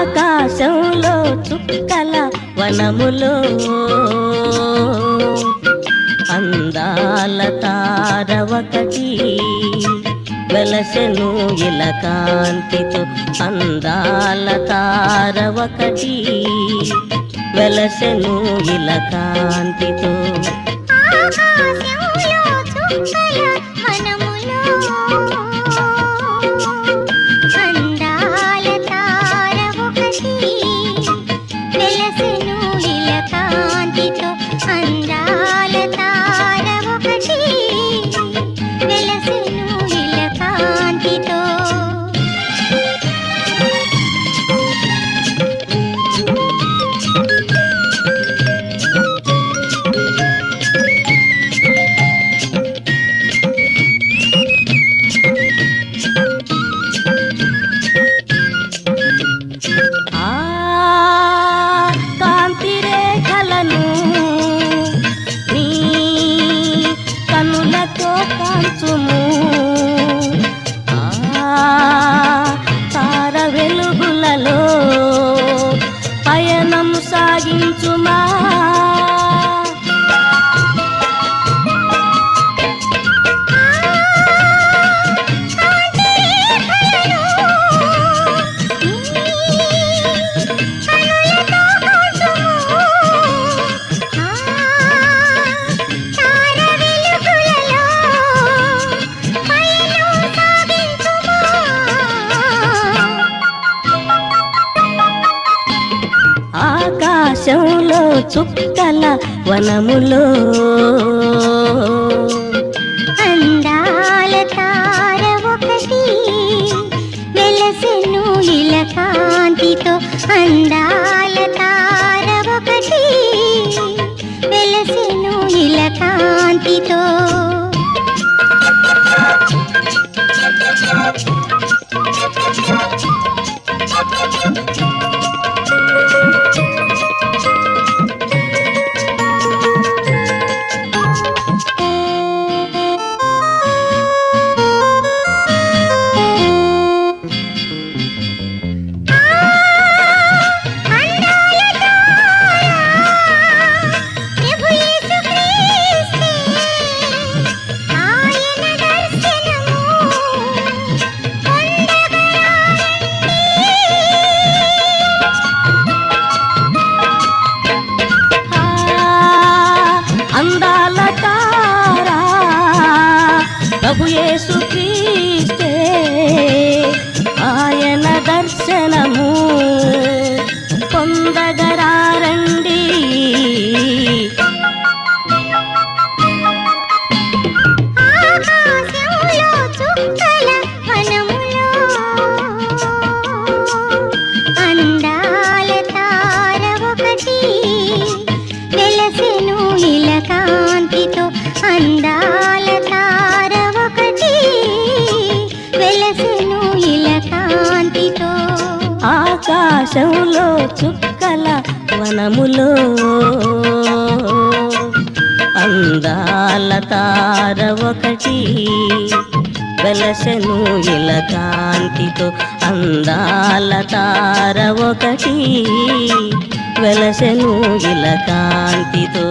ఆకాశంలో చుక్కల వనములో అందాల తార ఒకటి వెలసెను ఇలా కాంతితో. అందాల తార ఒకటి వెలసెను ఇలా కాంతితో. తార వెలుగులలో పయనం సాగించుమా. ఆకాశంలో చుక్కల వనములో అందాల తార ఒకటి వెలసెను ఇలా కాంతితో. అందాల తార ఒకటి వెలసెను ఇలా కాంతితో. అందాల తారా ప్రభు యేసు క్రీస్తే ఆయన దర్శనము పొందగరారండి. ఆకాశంలో చుక్కల వనములో అందాల తార ఒకటి వెలసెను ఇలా కాంతితో. అందాల తార ఒకటి వెలసెను ఇలా కాంతితో. ఆకాశంలో చుక్కల వనములో అందాల తార ఒకటి వెలసెను ఇలా కాంతితో. అందాల తార ఒకటి వెలసెను ఇలా కాంతితో.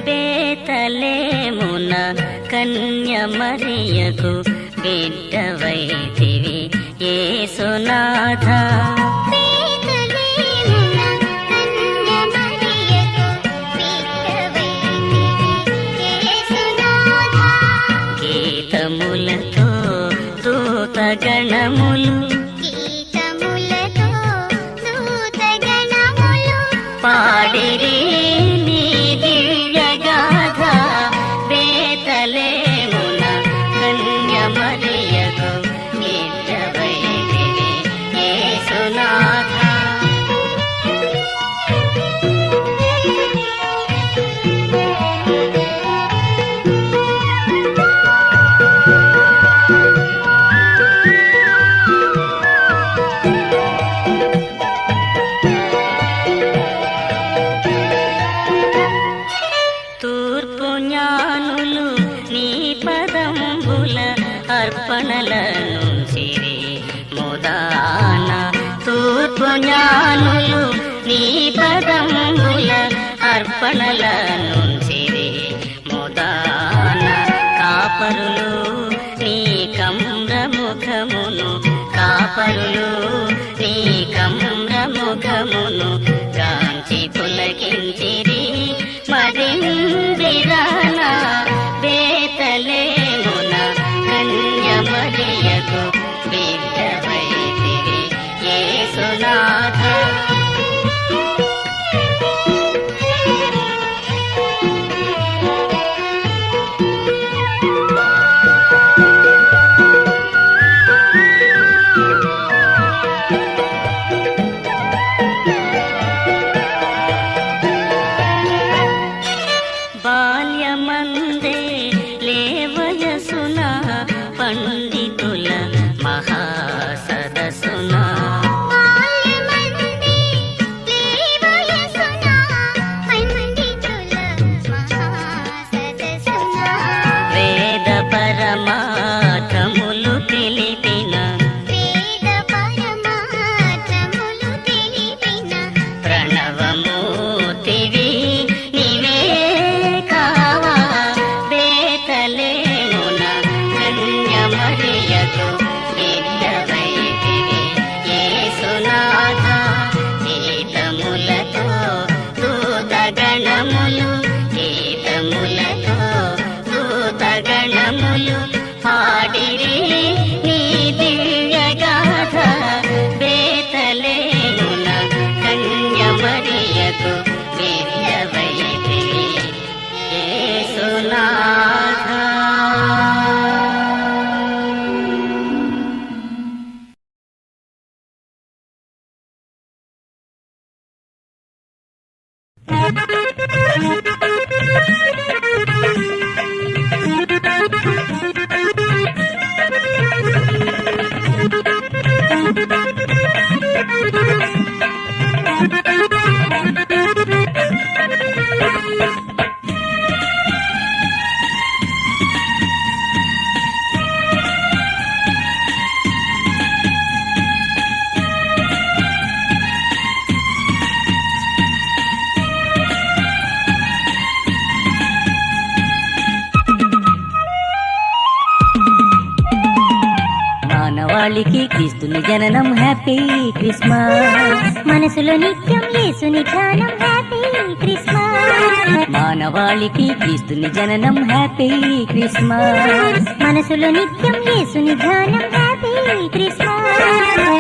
బేతలేమున కన్య మరియకు బిడ్డవైతివి ఏ యేసునాథ బేతలేమున కన్యమరియకు బిడ్డవైతివి యేసునాథ. గీతములతో దూతగణములు గీతములతో దూతగణములు పాడిరి నీ దివ్యగాథ. బేతలేమున కన్యమరియకు బిడ్డవైతివి యేసునాథ. తూర్పు జ్ఞానులు నీ పదంబుల అర్పణలను సిరి ముదాన. తూర్పు జ్ఞానులు నీ పదంబుల అర్పణలను సిరి ముదాన. కాపరులు నీ కమ్రముఖమును కాపరులు నీ కమ్రముఖమును గాంచి పులకించిరి మరిందిరాన. బేతలేమున కన్యమరియకు బిడ్డవైతివి యేసునాథ. బాల్యమందే లేవయసున పండితుల మహాసదసున. బాల్యమందే లేవయసున పండితుల మహాసదసున. వేద పరమార్థములు తెలిపిన వేద పరమార్థములు తెలిపిన ప్రణవమూర్తివి నీవే కావా. బేతలేమున కన్యమరియకు బిడ్డవైతివి యేసునాథ. గీతములతో దూతగణములు గీతములతో దూతగణములు పాడిరి నీ దివ్యగాథ. బేతలేమున కన్యమరియకు బిడ్డవైతివి యేసునాథ. మానవాళికి క్రీస్తుని జననం హ్యాపీ క్రిస్మస్. మనసులో నిత్యం యేసుని ధ్యానం హ్యాపీ క్రిస్మస్. మానవాళికి క్రీస్తుని జననం హ్యాపీ క్రిస్మస్. మనసులో నిత్యం యేసుని ధ్యానం హ్యాపీ క్రిస్మస్.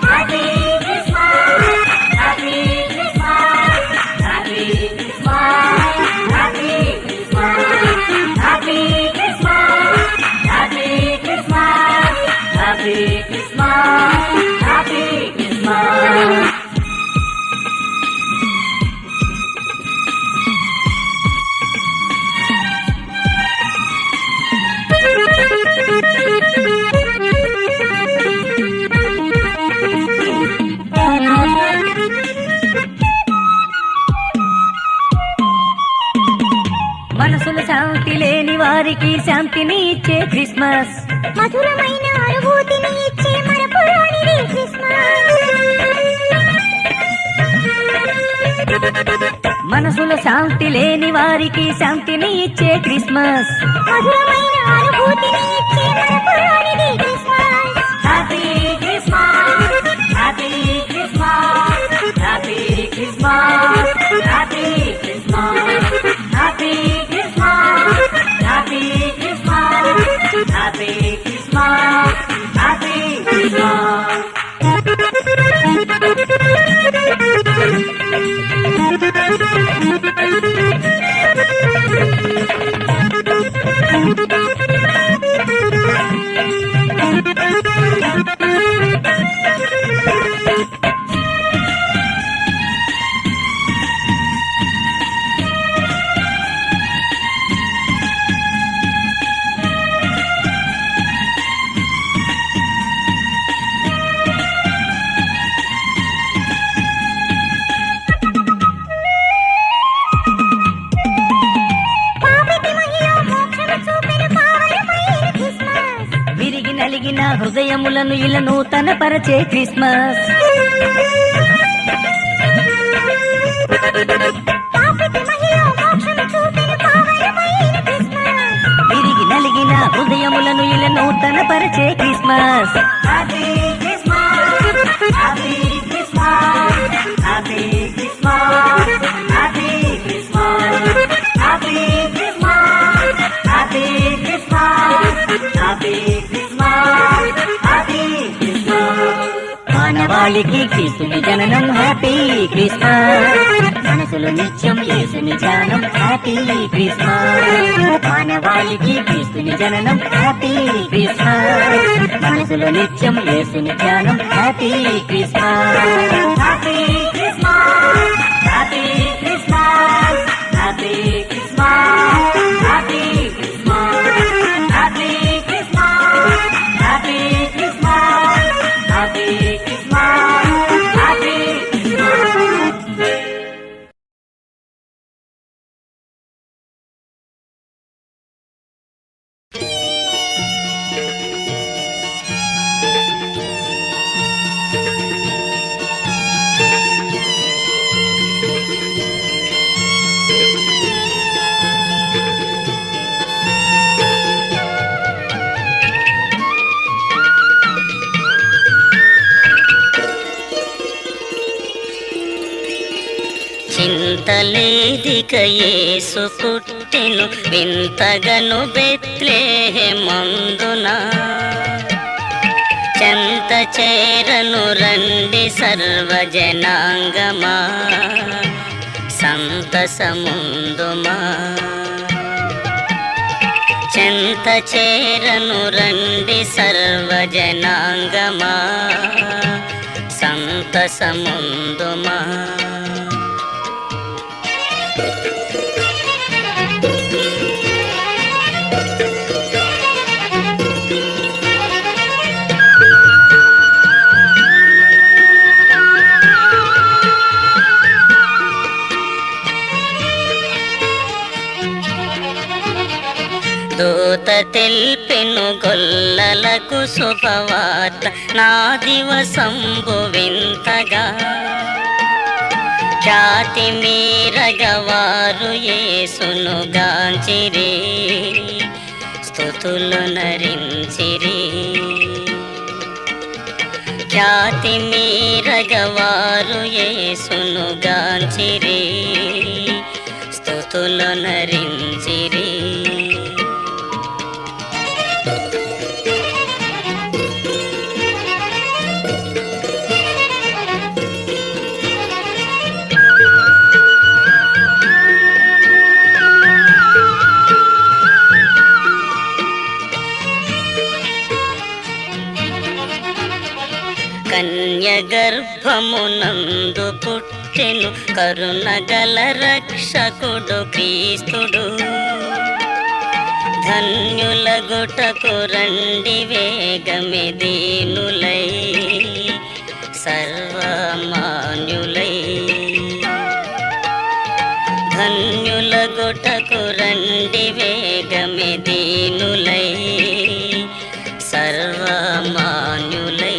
మనసులు శాంతి లేని వారికి శాంతిని ఇచ్చే క్రిస్మస్. మధురమైన అనుభూతిని ఇచ్చే మరపురానిది క్రిస్మస్. మనసులో శాంతి లేని వారికి శాంతిని ఇచ్చే క్రిస్మస్. మధురమైన అనుభూతిని ఇచ్చే మరపురానిది క్రిస్మస్. Happy Christmas. హృదయములను ఇలా నూతన పరిచే క్రిస్మస్. విరిగి నలిగిన హృదయములను ఇలా నూతన పరిచే క్రిస్మస్. మానవాళికి క్రీస్తుని జననం హ్యాపీ క్రిస్మస్. మనసులో నిత్యం యేసుని ధ్యానం హ్యాపీ క్రిస్మస్. మానవాళికి క్రీస్తుని జననం హ్యాపీ క్రిస్మస్. మనసులో నిత్యం యేసుని ధ్యానం happy Christmas. Happy Christmas, happy Christmas, happy Christmas, happy Christmas, happy Christmas, happy Christmas, happy Christmas, happy Christmas. చింతలేదిక యేసు పుట్టెను వింతగను బెత్లెహేమందున. చెంత చేరను రండి సర్వజనాంగమా సంతసముందుమా. చెంత చేరను రండి సర్వజనాంగమా సంతసముందుమా. దూత తెల్పెను గొల్లలకు శుభవార్త నా దివసంబు వింతగా. జాతి మీరగవారు యేసును గాంచిరి స్తుతులు నరించిరి. జాతి మీరగవారు యేసును గాంచిరి స్తుతులు నరించిరి. కన్య గర్భమునందు పుట్టెను కరుణగల రక్షకుడు క్రీస్తుడు. ధన్యులగుటకు రండి వేగమే దీనులై సర్వమాన్యులై. ధన్యులగుటకు రండి వేగమే దీనులై సర్వమాన్యులై.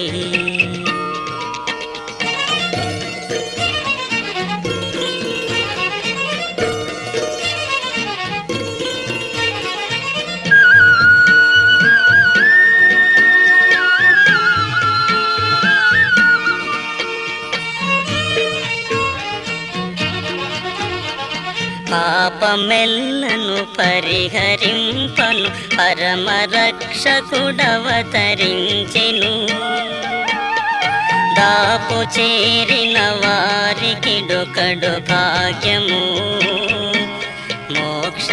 పాపమెల్లను పరిహరింపను పరమరక్షకుడవతరించెను. దాపు చేరిన వారికి డొకడు భాగ్యము మోక్ష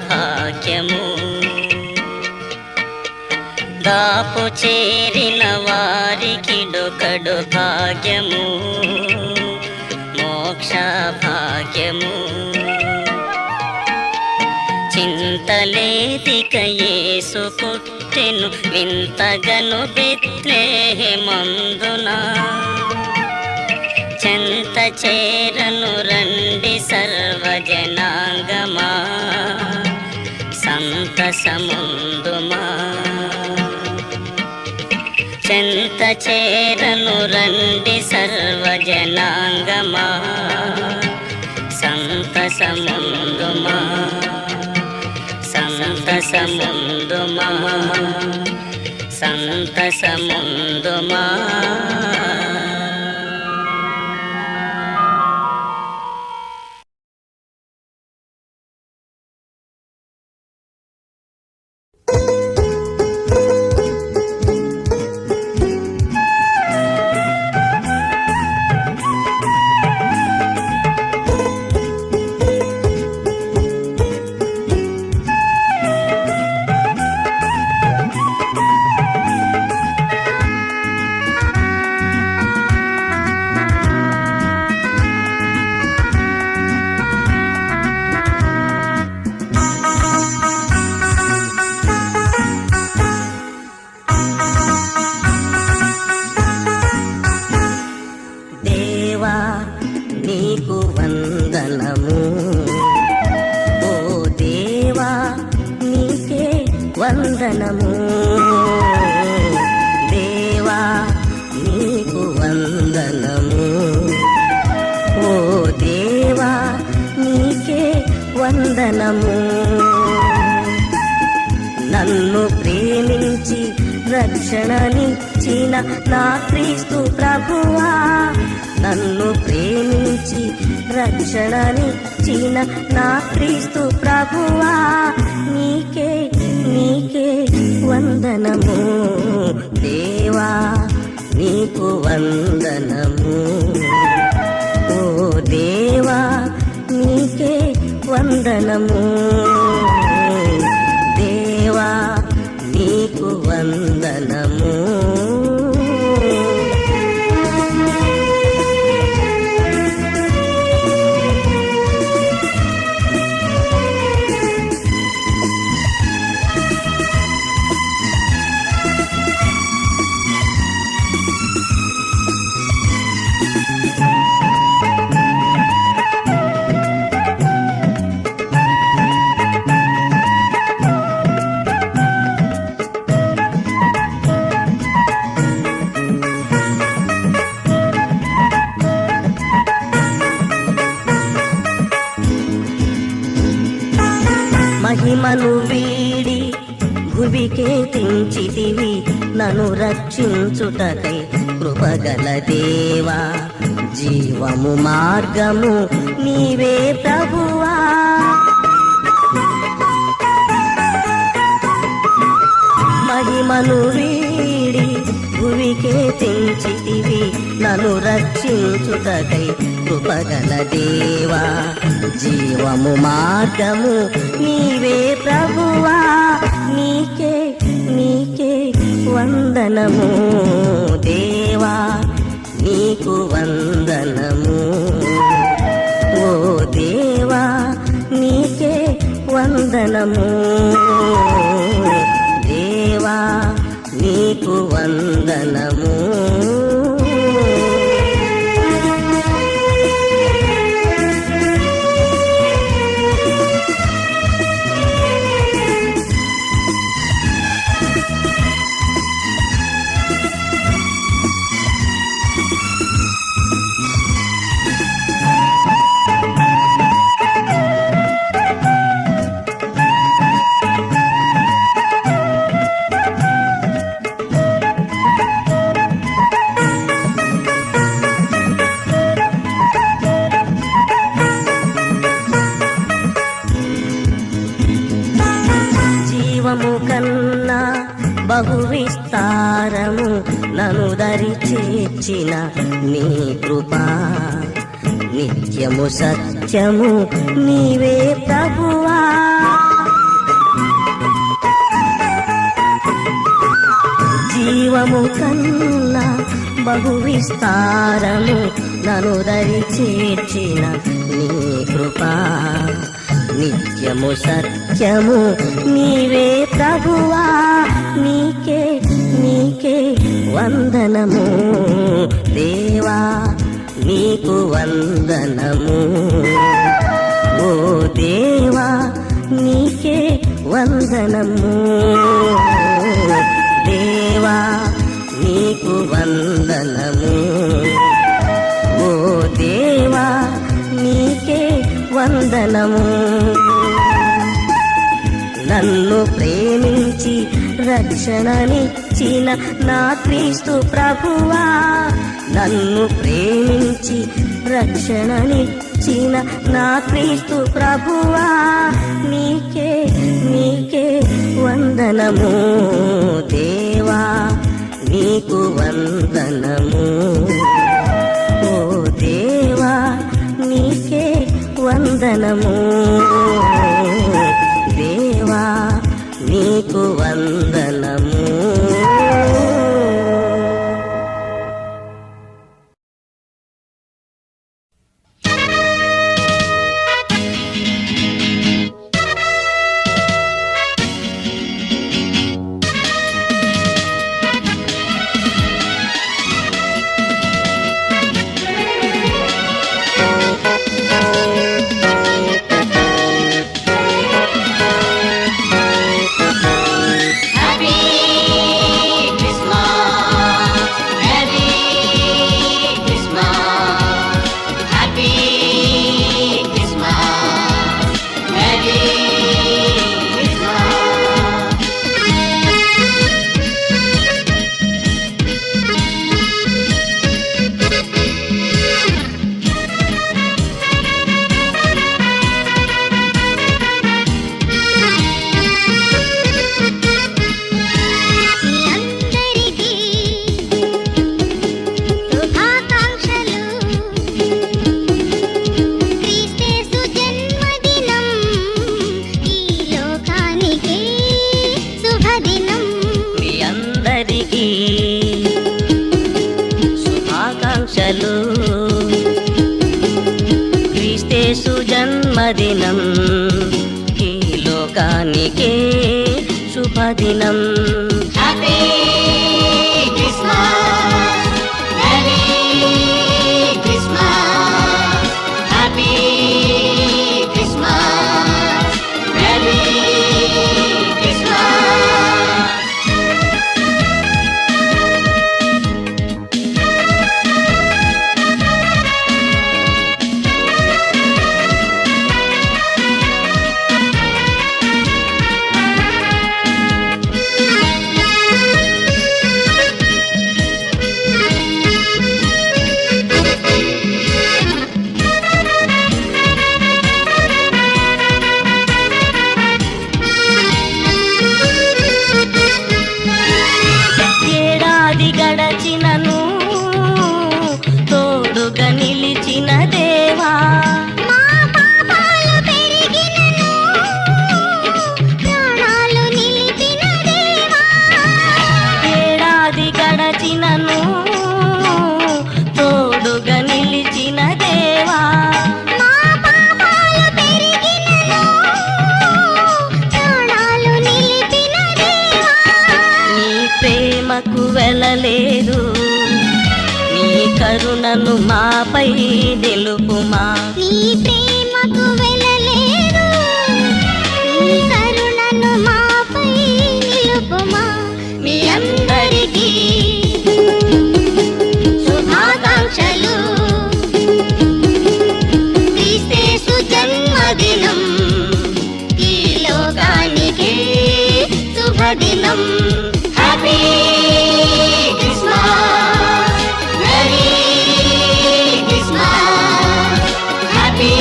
భాగ్యము. దాపు చేరిన వారికి డొకడు భాగ్యము మోక్ష భాగ్యము. చింతలేదిక యేసు పుట్టెను వింతగను బెత్లెహేమందున. చెంత చేరను రండి సర్వజనాంగమా సంతసముందుమా. చేరను రండి సర్వజనాంగమా, సంతసముందుమా సంతసముందుమా సంతసముందుమా. నీకు వందనము, ఓ దేవా నీకే వందనము. దేవా నీకు వందనము, ఓ దేవా నీకే వందనము. నన్ను ప్రేమించి రక్షణనిచ్చిన నా క్రీస్తు ప్రభువా, నన్ను ప్రేమించి రక్షణనిచ్చిన నా క్రీస్తు ప్రభువా, నీకే నీకే వందనము. దేవా నీకు వందనము, ఓ దేవా నీకే వందనము. దేవా నీకు వందనము. మహిమను వీడి భువికే తెంచితివి, నన్ను రక్షించుటకై కృపగల దేవా. జీవము మార్గము నీవే ప్రభువా, మహిమను వీడి భువికే తెంచితివి, నన్ను రక్షించుటకై కృపగల దేవా. జీవము మార్గము నీవే ప్రభువా, నీకే నీకే వందనము. దేవా నీకు వందనము, ఓ దేవా నీకే వందనము. దేవా నీకు వందనము. కన్నా బహు విస్తారము నన్ను దరి చేర్చిన నీ కృపా, నిత్యము సత్యము నీవే ప్రభువా. జీవము కన్నా బహు విస్తారము నన్ను దరి చేర్చిన నీ కృపా, నిత్యము సత్యము నీవే ప్రభువా. నీకే నీకే వందనము. దేవా నీకు వందనము, ఓ దేవా నీకే వందనము. దేవా నీకు నీకు వందనము. ఓ దేవా నీకే వందనము. నన్ను ప్రేమించి రక్షణనిచ్చిన నా క్రీస్తు ప్రభువా, నన్ను ప్రేమించి రక్షణనిచ్చిన నా క్రీస్తు ప్రభువా, నీకే నీకే వందనము. దేవా నీకు వందనము. ఓ దేవా నీకే వందనము. దేవా నీకు వందనము. శుభాకాంక్షలు. క్రీస్తేసు జన్మదినం ఈ లోకానికే శుభదినం. Happy Christmas, merry Christmas, happy Christmas, merry Christmas. ఏడాది గడచినను తోడుగా నిలిచిన దేవా, మా పాపాలు పెరిగినను ప్రాణాలు నిలిపిన దేవా. ఏడాది గడచినను తోడుగా నిలిచిన దేవా, మా పాపాలు పెరిగినను ప్రాణాలు నిలిపిన దేవా. నీ ప్రేమకు వెలలేదు, నీ కరుణను మాపై నిలుపుమా. నీ ప్రేమకు వెలలేదు, నీ కరుణను మాపై నిలుపుమా. మీ అందరికీ శుభాకాంక్షలు. క్రీస్తేసు జన్మదినం ఈ లోకానికే శుభదినం. Happy Christmas, merry Christmas, happy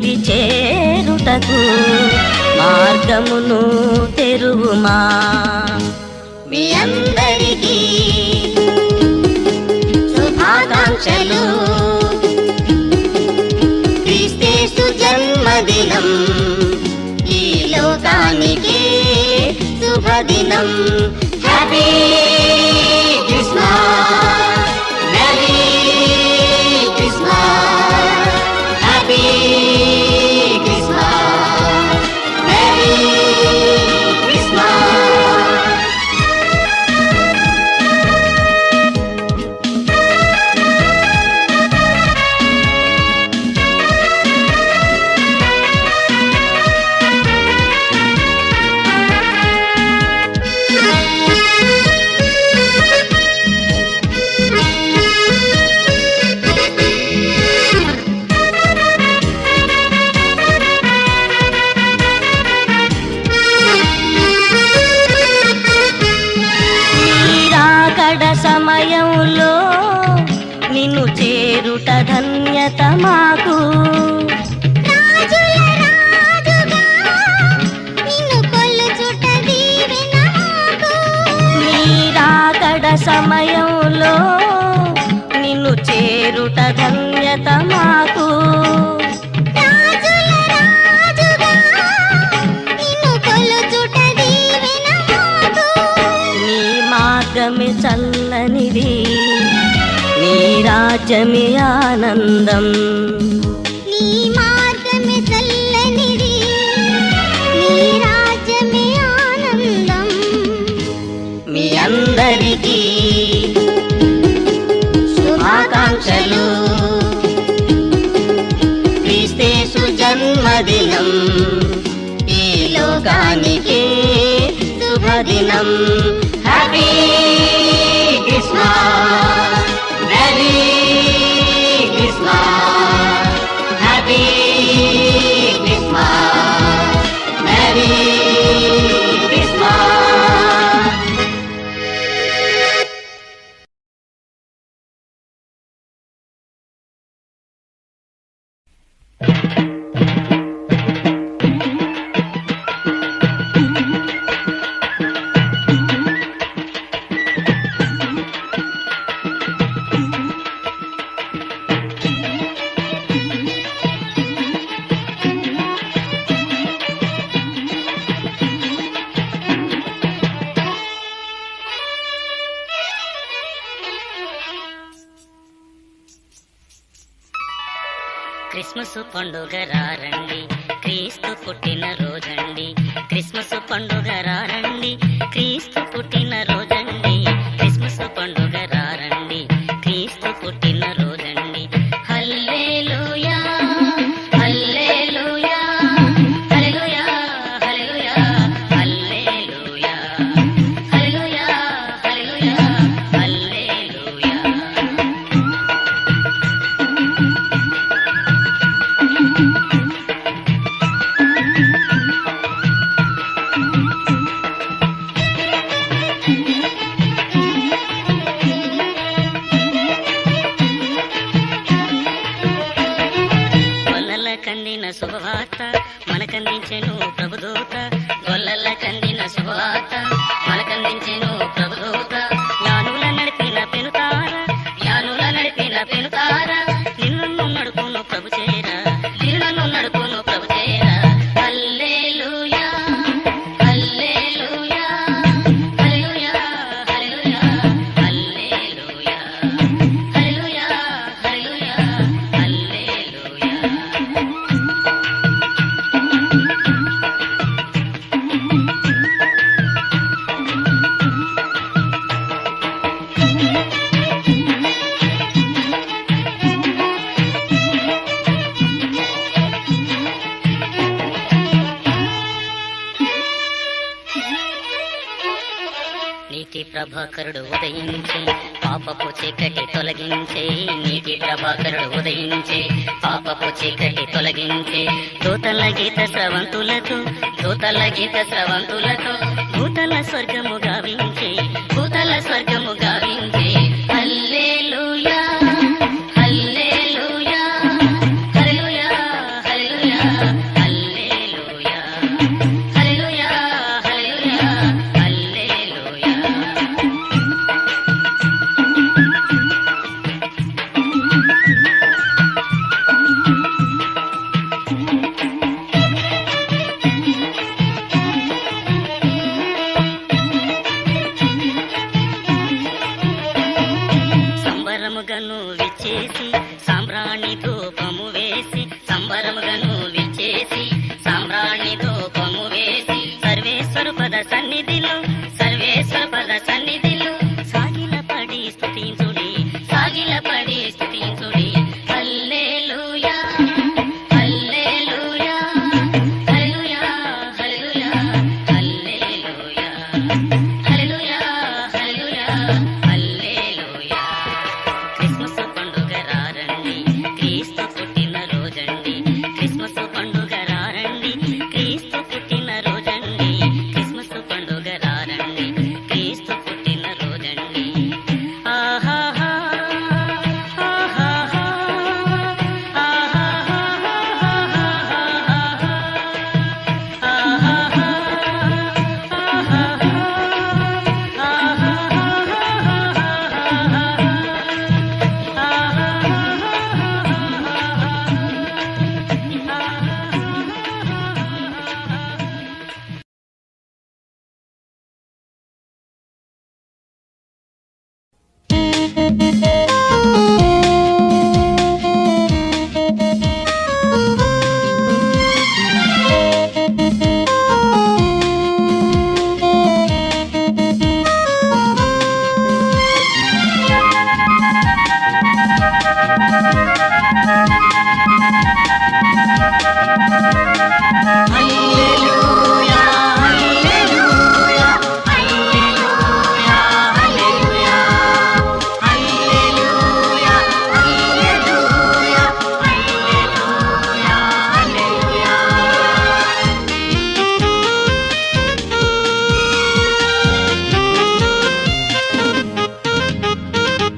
సన్నిధి చేరుటకు మార్గమును తెరువుమా. మీ అందరికీ శుభాకాంక్షలు. క్రీస్తేసు జన్మదినం ఈ లోకానికి శుభదినం. Happy Christmas, merry Christmas, happy Christmas, merry Christmas. సమయంలో నిన్ను చేరుట ధన్యత మాకు. రాజుల రాజుగా నిన్ను కొలుచుట దీవెన మాకు. నీ రాకడ సమయంలో నిన్ను చేరుట ధన్యత మాకు. రాజుల రాజుగా నిన్ను కొలుచుట దీవెన మాకు. నీ మార్గమే చల్లనిది, నీ రాజ్యమే ఆనందం. నీ మార్గమే చల్లనిది, నీ రాజ్యమే ఆనందం. మీ అందరికీ శుభాకాంక్షలు. క్రీస్తేసు జన్మదినం ఈ లోకానికి శుభదినం. Happy Christmas, merry Christmas, happy Christmas, merry Christmas. Christmas పండుగ రారండి, క్రీస్తు పుట్టిన రోజండి. క్రిస్మస్ పండుగ రారండి, క్రీస్తు పుట్టిన రోజండి. క్రిస్మస్ పండుగ రారండి, క్రీస్తు పుట్టిన రోజండి. హల్లెలూయా హల్లెలూయా హల్లెలూయా హల్లెలూయా హల్లెలూయా హల్లెలూయా హల్లెలూయా హల్లెలూయా. కందిన శుభవార్త మనకందించెను ప్రభుదూత. గొల్లల కందిన శుభవార్త మనకందించెను ప్రభుదూత. జ్ఞానుల నడిపిన పెనుతార, జ్ఞానుల నడిపిన పెనుతార. నిన్ను నడుపును ప్రభు చేర, నిన్ను నడుపును ప్రభు చేర. హల్లెలూయా హల్లెలూయా హల్లెలూయా హల్లెలూయా హల్లెలూయా హల్లెలూయా హల్లెలూయా హల్లెలూయా. నీతి ప్రభాకరుడు ఉదయించి పాపపు చీకటి తొలగించే. నీతి ప్రభాకరుడు ఉదయించి పాపపు చీకటి తొలగించే. దూతల గీత స్రవంతులతో, దూతల గీత స్రవంతులతో భూతల స్వర్గము గావించే, భూతల స్వర్గము గావించే. హల్లెలూయా హల్లెలూయా హల్లెలూయా హల్లెలూయా సంబరముగను విచ్చేసి సాంబ్రాణి ధూపము వేసి సంబరముగను విచ్చేసి సాంబ్రాణి ధూపము వేసి సర్వేశ్వర పద సన్నిధిలో సర్వేశ్వర పద సన్నిధిలో సాగిలపడి స్తుతించుడి సాగిలపడి స్తుతించుడి హల్లెలూయా హల్లెలూయా హల్లెలూయా హల్లెలూయా హల్లెలూయా హల్లెలూయా హల్లెలూయా హల్లెలూయా క్రిస్మస్ పండుగ రారండి క్రీస్తు పుట్టిన రోజండి క్రిస్మస్ పండుగ రారండి క్రీస్తు పుట్టిన రోజండి క్రిస్మస్ పండుగ రారండి క్రీస్తు పుట్టిన రోజండి ఆహాహా ఆహాహా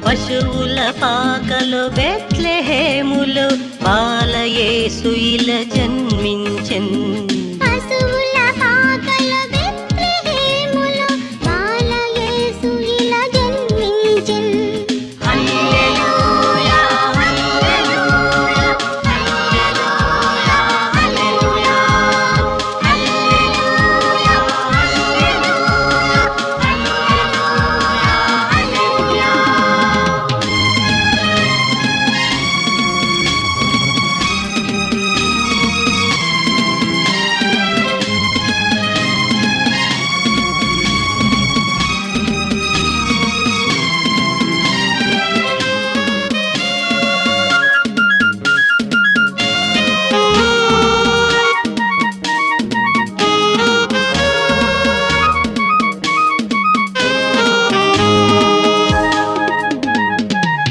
పశువుల పాకలు బెత్లెహేములో బాలయేసు ఇలా జన్మించెన్ పశువుల పాకలో బెత్లెహేములో బాలయేసు ఇలా జన్మించెన్ హల్లెలూయా హల్లెలూయా హల్లెలూయా హల్లెలూయా హల్లెలూయా హల్లెలూయా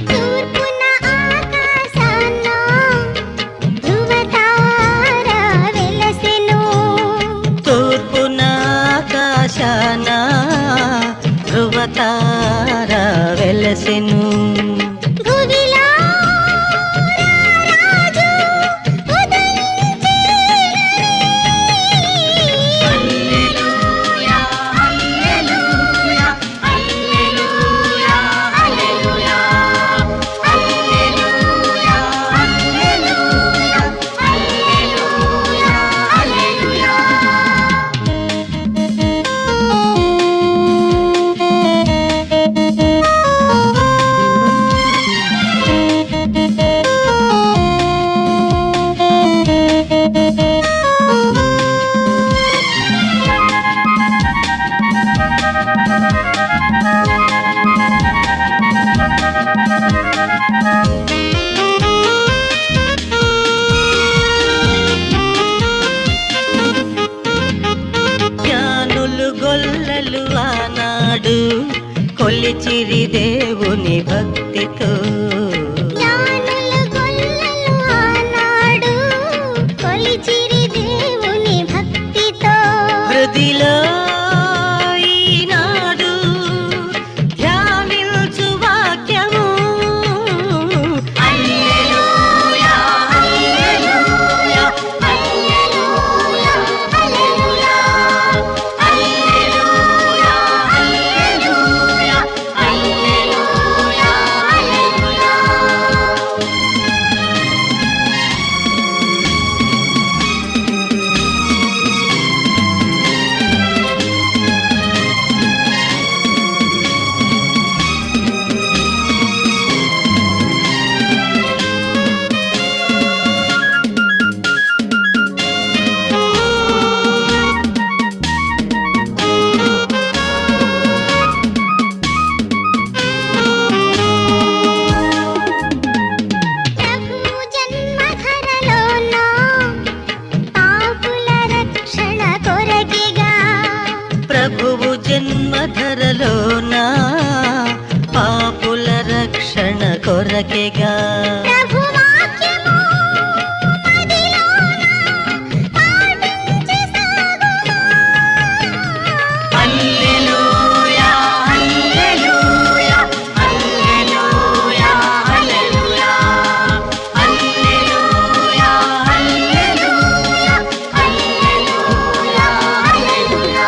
తూర్పున ఆకాశాన ధృవతార వెలసెను తూర్పున ఆకాశాన ధృవతార వెలసెను భువిలో రాజు హల్లెలూయా హల్లెలూయా హల్లెలూయా హల్లెలూయా హల్లెలూయా హల్లెలూయా హల్లెలూయా హల్లెలూయా జ్ఞానులు గొల్లలు ఆనాడు కొలిచిరి దేవుని భక్తితో జ్ఞానుల గొల్లలు ఆనాడు కొలిచిరి దేవుని భక్తితో హృదిలో ఈనాడు ధ్యానించు వాక్యము హల్లెలూయా హల్లెలూయా హల్లెలూయా హల్లెలూయా హల్లెలూయా హల్లెలూయా హల్లెలూయా కొరకెగా ప్రభు వాక్యము మదిలోన పాటించి సాగుమా. హల్లెలూయా హల్లెలూయా హల్లెలూయా హల్లెలూయా హల్లెలూయా హల్లెలూయా హల్లెలూయా హల్లెలూయా.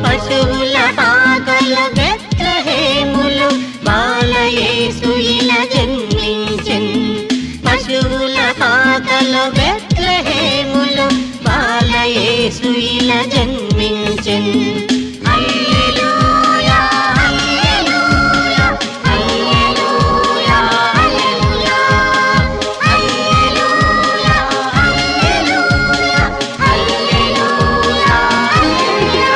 పశువుల పాకల బెత్లెహేములో బాలయేసు ఇలా జన్మించెన్. పశువుల పాకల బెత్లెహేములో బాలయేసు ఇలా జన్మించెన్. హల్లెలూయా హల్లెలూయా హల్లెలూయా హల్లెలూయా హల్లెలూయా హల్లెలూయా హల్లెలూయా హల్లెలూయా.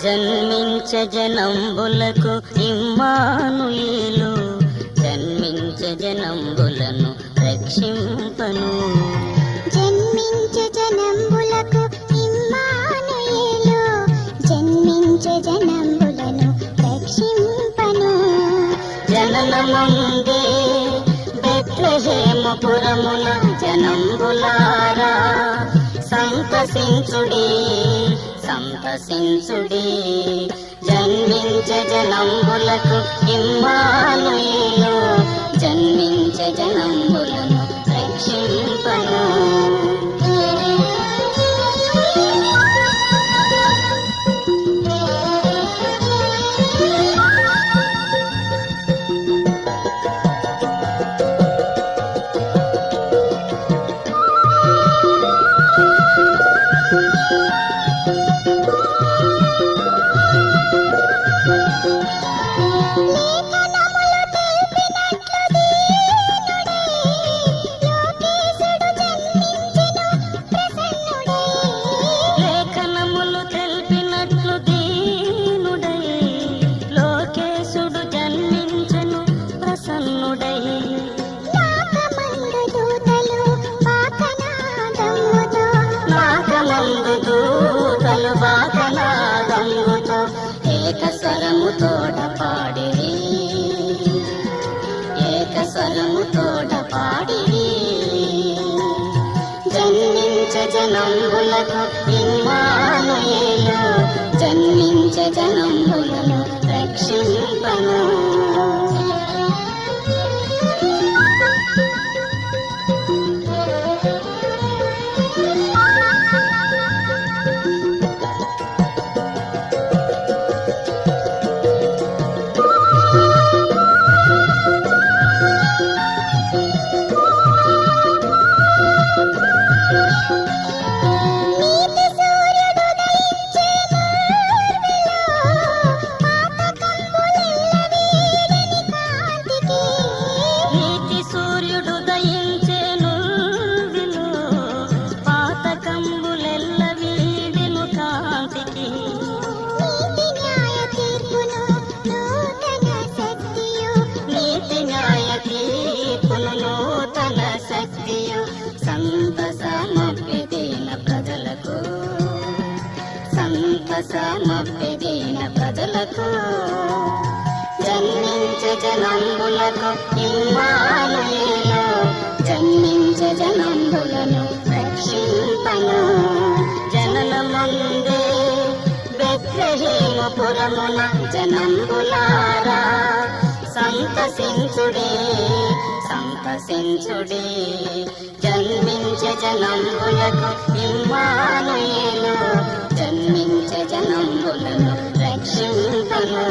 జన్మించ జనంబులకు ఇమ్మానుయేలు, జన్మించ జనంబులను రక్షింపను. జన్మించే జనంబులకు ఇమ్మానుయేలు, జన్మించే జనంబులను రక్షింపను. జననముందే బెత్లెహేముపురమున జనంబులారా సంతసించుడి సంతసించుడి. జన్మించ జనంబులకు ఇమ్మానుయేలు, జన్మించ జనంబులను రక్షింపను. లేఖనములు తెలిపినట్లు దీనుడై, లోకేశుడు జన్మించెను ప్రసన్నుడై. నాకమందు దూతలు బాకనాదముతో, నాకమందు దూతలు బాకనాదముతో ఏకస్వరముతోడ పాడిరి, ఏకస్వరముతోడ పాడిరి. జన్మించ జనంబులకు ఇమ్మానుయేలు, జన్మించ జనంబులను రక్షింపను. నీతి సూర్యుడు దయించే నూర్విలో, పాతకంబులెల్ల వీడని కాంతికి. నీతి సూర్యుడు దయించెను విను, పాతకంబులెల్ల వీడెను కాంతికి. నీతి న్యాయ తీర్పును నూతన శక్తియు, నీతి న్యాయ తీర్పును నూతన శక్తియు సంతసమప్పిదీన ప్రజలకు, సంతసమప్పిదీన ప్రజలకు. జన్మించ జనంబులకు ఇమ్మానుయేలు, జన్మించ జనంబులను రక్షింపను. జననముందే బెత్లెహేముపురమున జనంబులారా సంతసించుడి సంతసించుడి. జన్మించ జనంబులకు ఇమ్మానుయేలు, జన్మించ జనంబులను రక్షింపను.